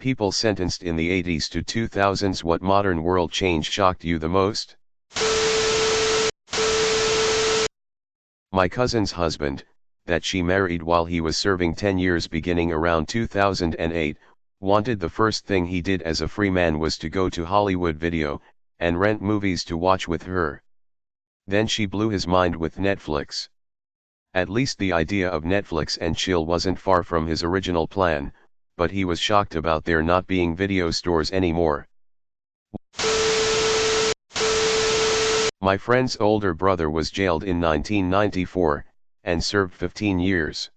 People sentenced in the 80s to 2000s. What modern world change shocked you the most? My cousin's husband, that she married while he was serving 10 years beginning around 2008, wanted the first thing he did as a free man was to go to Hollywood Video, and rent movies to watch with her. Then she blew his mind with Netflix. At least the idea of Netflix and chill wasn't far from his original plan, but he was shocked about there not being video stores anymore. My friend's older brother was jailed in 1994, and served 15 years.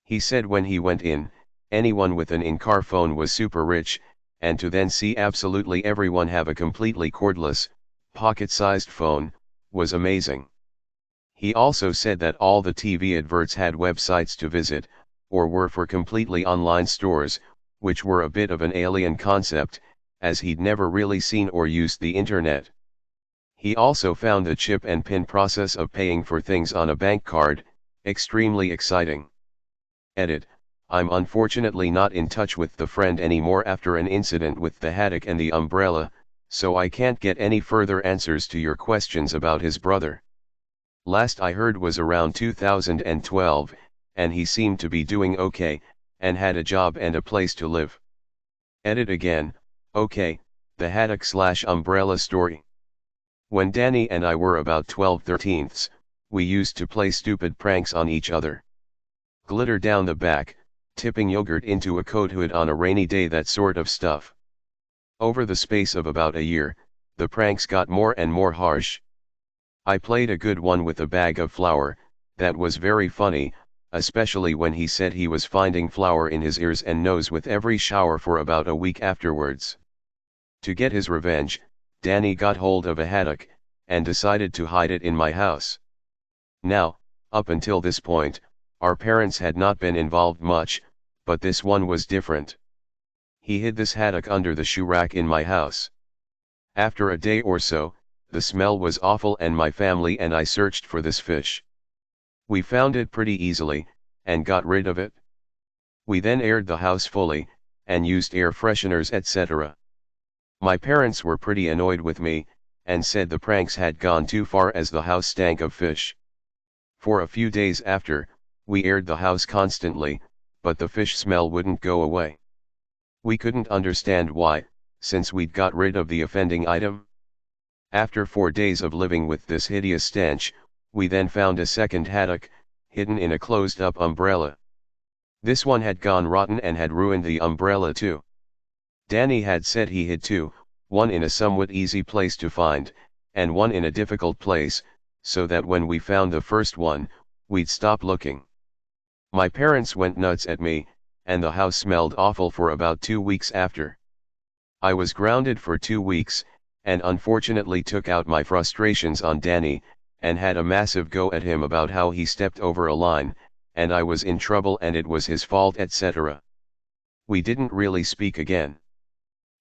He said when he went in, anyone with an in-car phone was super rich, and to then see absolutely everyone have a completely cordless, pocket-sized phone, was amazing. He also said that all the TV adverts had websites to visit, or were for completely online stores, which were a bit of an alien concept, as he'd never really seen or used the internet. He also found the chip and pin process of paying for things on a bank card extremely exciting. Edit: I'm unfortunately not in touch with the friend anymore after an incident with the haddock and the umbrella, so I can't get any further answers to your questions about his brother. Last I heard was around 2012, and he seemed to be doing okay, and had a job and a place to live. Edit again: okay, the haddock/umbrella story. When Danny and I were about 12-13s, we used to play stupid pranks on each other. Glitter down the back, tipping yogurt into a coat hood on a rainy day, that sort of stuff. Over the space of about a year, the pranks got more and more harsh. I played a good one with a bag of flour, that was very funny, especially when he said he was finding flour in his ears and nose with every shower for about a week afterwards. To get his revenge, Danny got hold of a haddock, and decided to hide it in my house. Now, up until this point, our parents had not been involved much, but this one was different. He hid this haddock under the shoe rack in my house. After a day or so, the smell was awful and my family and I searched for this fish. We found it pretty easily, and got rid of it. We then aired the house fully, and used air fresheners etc. My parents were pretty annoyed with me, and said the pranks had gone too far as the house stank of fish. For a few days after, we aired the house constantly, but the fish smell wouldn't go away. We couldn't understand why, since we'd got rid of the offending item. After 4 days of living with this hideous stench, we then found a second haddock, hidden in a closed-up umbrella. This one had gone rotten and had ruined the umbrella too. Danny had said he hid two, one in a somewhat easy place to find, and one in a difficult place, so that when we found the first one, we'd stop looking. My parents went nuts at me, and the house smelled awful for about 2 weeks after. I was grounded for 2 weeks, and unfortunately took out my frustrations on Danny, and had a massive go at him about how he stepped over a line, and I was in trouble and it was his fault etc. We didn't really speak again.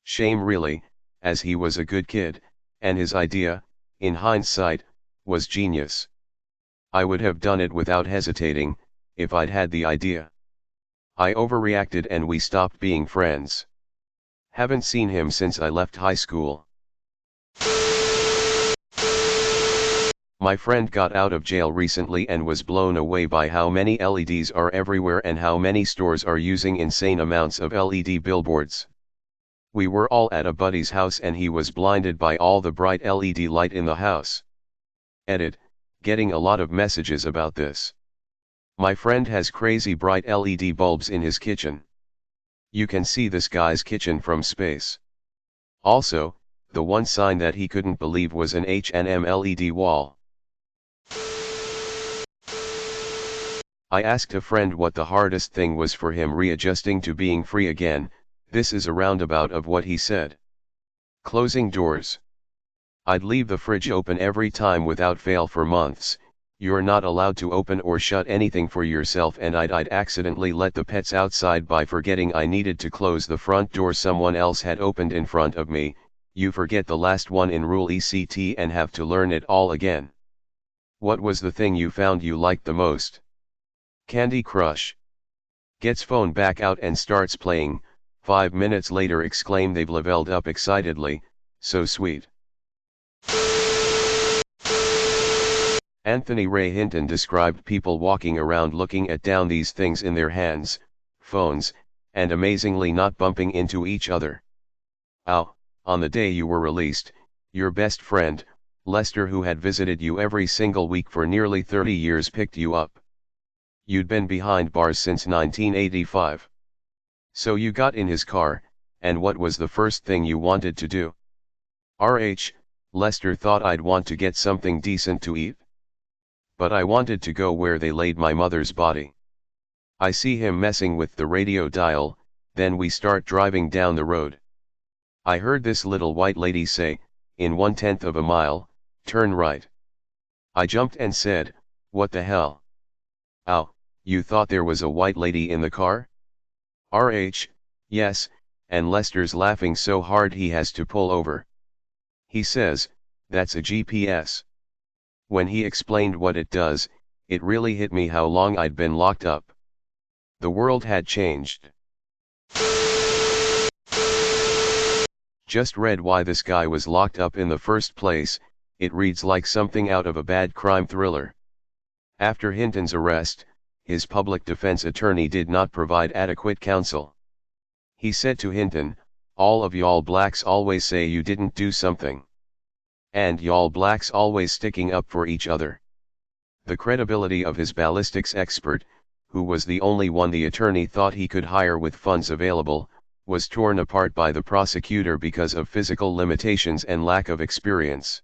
Shame really, as he was a good kid, and his idea, in hindsight, was genius. I would have done it without hesitating, if I'd had the idea. I overreacted and we stopped being friends. Haven't seen him since I left high school. My friend got out of jail recently and was blown away by how many LEDs are everywhere and how many stores are using insane amounts of LED billboards. We were all at a buddy's house and he was blinded by all the bright LED light in the house. Edit: getting a lot of messages about this. My friend has crazy bright LED bulbs in his kitchen. You can see this guy's kitchen from space. Also, the one sign that he couldn't believe was an H&M LED wall. I asked a friend what the hardest thing was for him readjusting to being free again. This is a roundabout of what he said. Closing doors. I'd leave the fridge open every time without fail for months. You're not allowed to open or shut anything for yourself, and I'd accidentally let the pets outside by forgetting I needed to close the front door someone else had opened in front of me. You forget the last one in Rule ECT and have to learn it all again. What was the thing you found you liked the most? Candy Crush. Gets phone back out and starts playing, 5 minutes later exclaim they've leveled up excitedly, so sweet. Anthony Ray Hinton described people walking around looking at down these things in their hands, phones, and amazingly not bumping into each other. Ow, on the day you were released, your best friend, Lester, who had visited you every single week for nearly 30 years, picked you up. You'd been behind bars since 1985. So you got in his car, and what was the first thing you wanted to do? Lester thought I'd want to get something decent to eat. But I wanted to go where they laid my mother's body. I see him messing with the radio dial, then we start driving down the road. I heard this little white lady say, in 1/10 of a mile, turn right. I jumped and said, what the hell? Ow, you thought there was a white lady in the car? Yes, and Lester's laughing so hard he has to pull over. He says, that's a GPS. When he explained what it does, it really hit me how long I'd been locked up. The world had changed. Just read why this guy was locked up in the first place. It reads like something out of a bad crime thriller. After Hinton's arrest, his public defense attorney did not provide adequate counsel. He said to Hinton, all of y'all blacks always say you didn't do something. And y'all blacks always sticking up for each other. The credibility of his ballistics expert, who was the only one the attorney thought he could hire with funds available, was torn apart by the prosecutor because of physical limitations and lack of experience.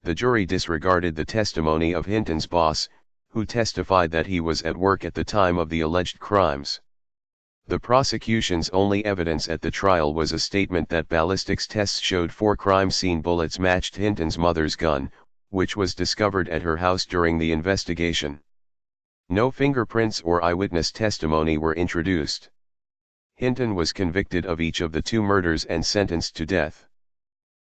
The jury disregarded the testimony of Hinton's boss, who testified that he was at work at the time of the alleged crimes. The prosecution's only evidence at the trial was a statement that ballistics tests showed 4 crime scene bullets matched Hinton's mother's gun, which was discovered at her house during the investigation. No fingerprints or eyewitness testimony were introduced. Hinton was convicted of each of the 2 murders and sentenced to death.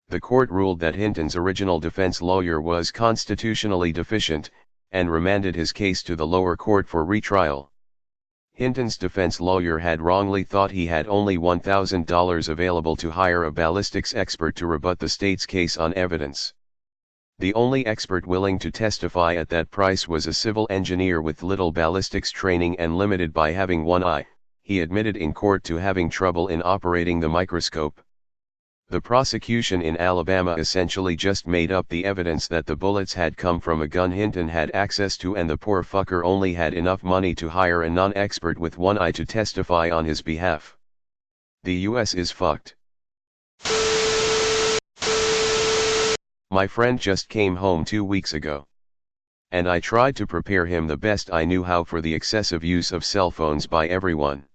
The court ruled that Hinton's original defense lawyer was constitutionally deficient, and remanded his case to the lower court for retrial. Hinton's defense lawyer had wrongly thought he had only $1,000 available to hire a ballistics expert to rebut the state's case on evidence. The only expert willing to testify at that price was a civil engineer with little ballistics training and limited by having one eye. He admitted in court to having trouble in operating the microscope. The prosecution in Alabama essentially just made up the evidence that the bullets had come from a gun Hinton had access to, and the poor fucker only had enough money to hire a non-expert with one eye to testify on his behalf. The US is fucked. My friend just came home 2 weeks ago. And I tried to prepare him the best I knew how for the excessive use of cell phones by everyone.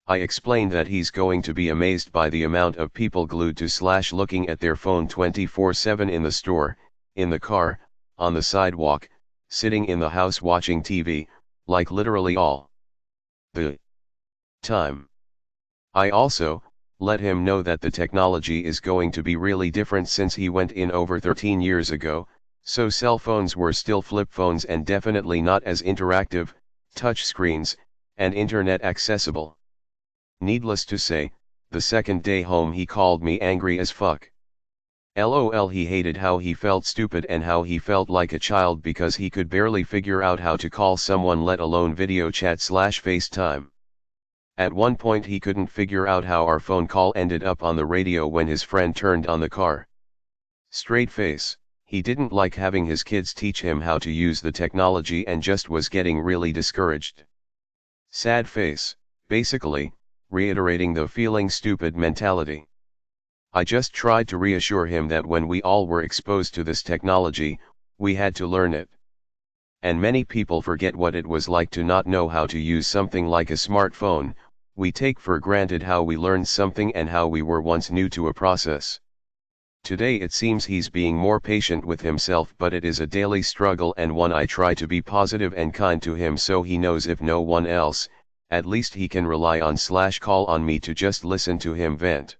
I explained that he's going to be amazed by the amount of people glued to / looking at their phone 24/7 in the store, in the car, on the sidewalk, sitting in the house watching TV, like literally all the time. I also let him know that the technology is going to be really different since he went in over 13 years ago, so cell phones were still flip phones and definitely not as interactive, touch screens, and internet accessible. Needless to say, the second day home he called me angry as fuck. LOL, he hated how he felt stupid and how he felt like a child because he could barely figure out how to call someone, let alone video chat / FaceTime. At one point he couldn't figure out how our phone call ended up on the radio when his friend turned on the car. Straight face, he didn't like having his kids teach him how to use the technology and just was getting really discouraged. Sad face, basically, reiterating the feeling stupid mentality. I just tried to reassure him that when we all were exposed to this technology, we had to learn it. And many people forget what it was like to not know how to use something like a smartphone. We take for granted how we learned something and how we were once new to a process. Today it seems he's being more patient with himself, but it is a daily struggle and one I try to be positive and kind to him so he knows if no one else, at least he can rely on / call on me to just listen to him vent.